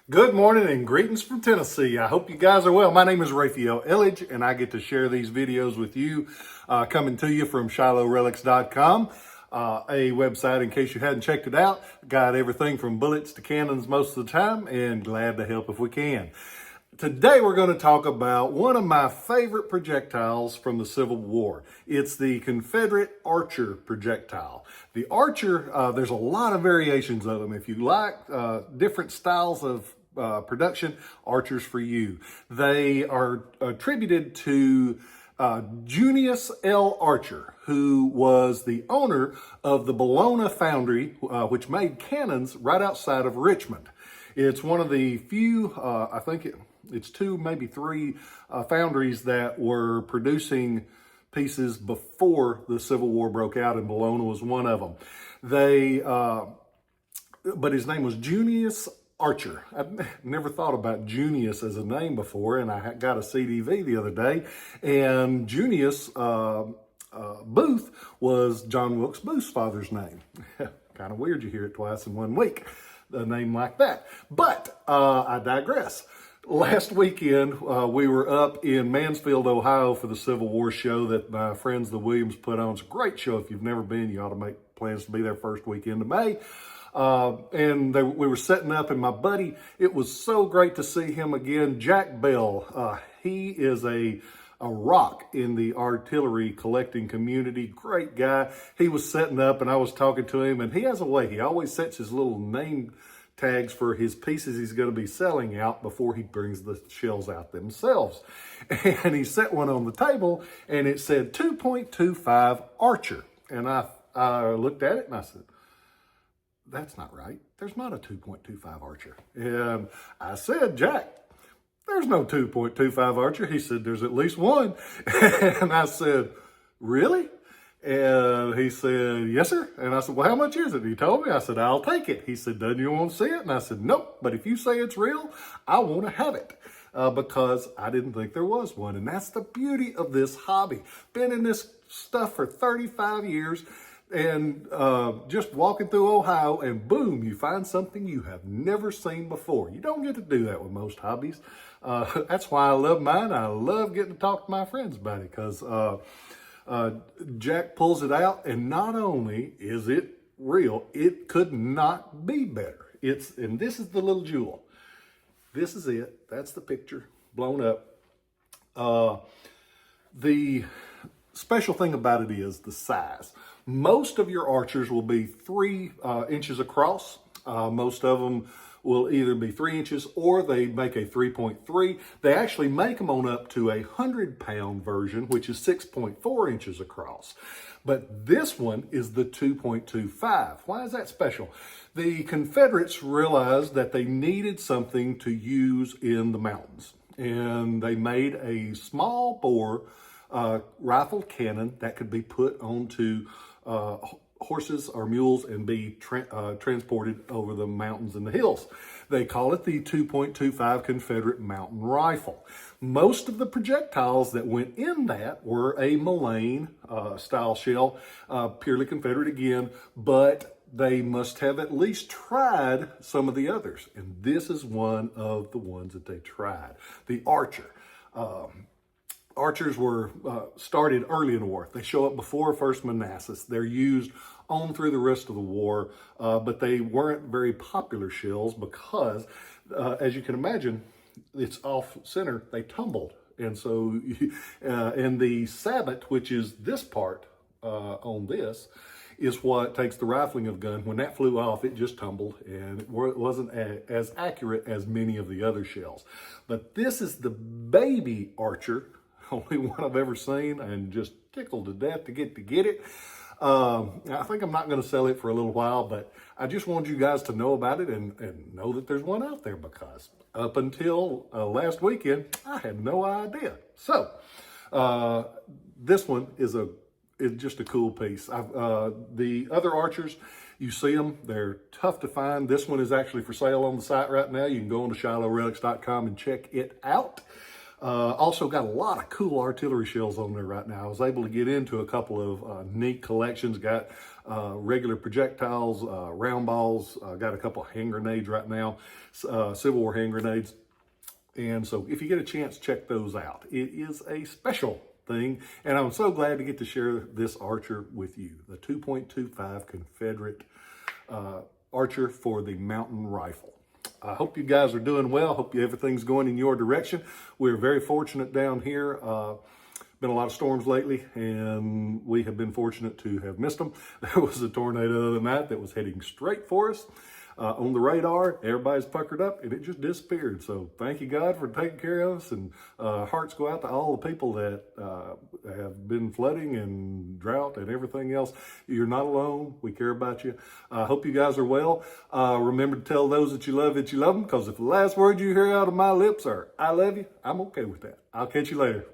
Good morning and greetings from Tennessee. I hope you guys are well. My name is Rafael Eledge and I get to share these videos with you, coming to you from ShilohRelics.com, a website in case you hadn't checked it out. Got everything from bullets to cannons most of the time and glad to help if we can. Today we're going to talk about one of my favorite projectiles from the Civil War. It's the Confederate Archer projectile. The Archer, there's a lot of variations of them. If you like different styles of production, Archer's for you. They are attributed to Junius L. Archer, who was the owner of the Bologna foundry, which made cannons right outside of Richmond. It's one of the few, I think it's two, maybe three foundries that were producing pieces before the Civil War broke out, and Bologna was one of them. But his name was Junius Archer. I've never thought about Junius as a name before, and I got a CDV the other day, and Junius Booth was John Wilkes Booth's father's name. Kind of weird you hear it twice in 1 week, a name like that. But I digress. Last weekend, we were up in Mansfield, Ohio for the Civil War show that my friends, the Williams, put on. It's a great show. If you've never been, you ought to make plans to be there first weekend of May. We were setting up, and my buddy, it was so great to see him again, Jack Bell. He is a rock in the artillery collecting community. Great guy. He was setting up, and I was talking to him, and he has a way. He always sets his little name tags for his pieces he's going to be selling out before he brings the shells out themselves. And he set one on the table, and it said 2.25 Archer. And I looked at it, and I said, that's not right. There's not a 2.25 Archer. And I said, Jack, there's no 2.25 Archer. He said, there's at least one. And I said, really? And he said, yes, sir. And I said, well, how much is it? He told me. I said, I'll take it. He said, doesn't you want to see it? And I said, nope. But if you say it's real, I want to have it because I didn't think there was one. And that's the beauty of this hobby. Been in this stuff for 35 years and just walking through Ohio, and boom, you find something you have never seen before. You don't get to do that with most hobbies. That's why I love mine. I love getting to talk to my friends about it because Jack pulls it out, and not only is it real, it could not be better. And this is the little jewel. This is it. That's the picture blown up. The special thing about it is the size. Most of your Archers will be 3 inches across. Most of them will either be 3 inches or they make a 3.3. They actually make them on up to a 100-pound version, which is 6.4 inches across. But this one is the 2.25. Why is that special? The Confederates realized that they needed something to use in the mountains, and they made a small bore rifle cannon that could be put onto horses or mules and be transported over the mountains and the hills. They call it the 2.25 Confederate Mountain Rifle. Most of the projectiles that went in that were a Mullane style shell, purely Confederate again, but they must have at least tried some of the others. And this is one of the ones that they tried, the Archer. Archers were started early in the war. They show up before First Manassas. They're used on through the rest of the war, but they weren't very popular shells because, as you can imagine, it's off center. They tumbled. And so, and the sabot, which is this part on this, is what takes the rifling of gun. When that flew off, it just tumbled, and it wasn't as accurate as many of the other shells. But this is the baby Archer, only one I've ever seen, and just tickled to death to get it. I think I'm not going to sell it for a little while, but I just wanted you guys to know about it and know that there's one out there, because up until last weekend, I had no idea. So this one is just a cool piece. The other Archers, you see them, they're tough to find. This one is actually for sale on the site right now. You can go on to ShilohRelics.com and check it out. Also got a lot of cool artillery shells on there right now. I was able to get into a couple of neat collections. Got regular projectiles, round balls. Got a couple of hand grenades right now, Civil War hand grenades. And so if you get a chance, check those out. It is a special thing, and I'm so glad to get to share this Archer with you. The 2.25 Confederate Archer for the mountain rifle. I hope you guys are doing well. Hope everything's going in your direction. We're very fortunate down here. Been a lot of storms lately, and we have been fortunate to have missed them. There was a tornado the other night that was heading straight for us. On the radar, everybody's puckered up, and it just disappeared. So thank you, God, for taking care of us, and hearts go out to all the people that have been flooding and drought and everything else. You're not alone. We care about you. I hope you guys are well. Remember to tell those that you love them, because if the last word you hear out of my lips are, I love you, I'm okay with that. I'll catch you later.